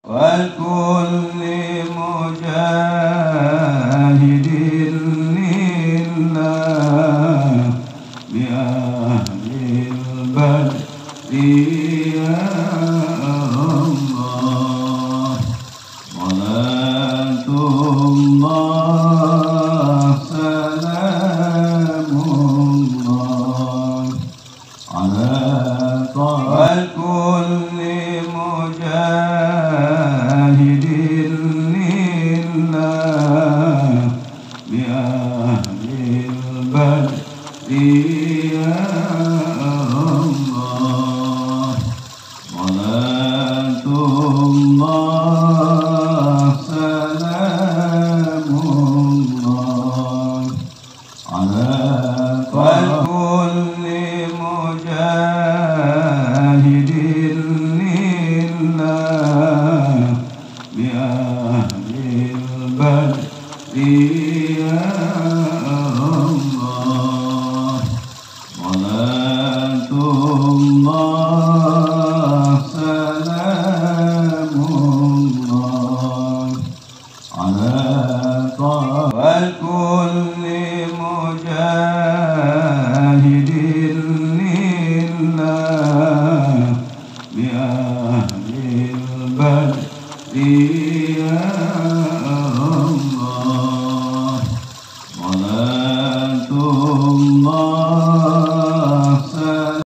وكل مجاهد لله بأهل البدر يا الله. صلاة الله سلام الله على وكل مجاهد لله بأهل البدر يا الله. صلاة الله سلام الله على وكل مجاهد لله بأهل البدر يا الله. صلاة الله سلام الله على وكل مجاهد لله بأهل البدر يا الله.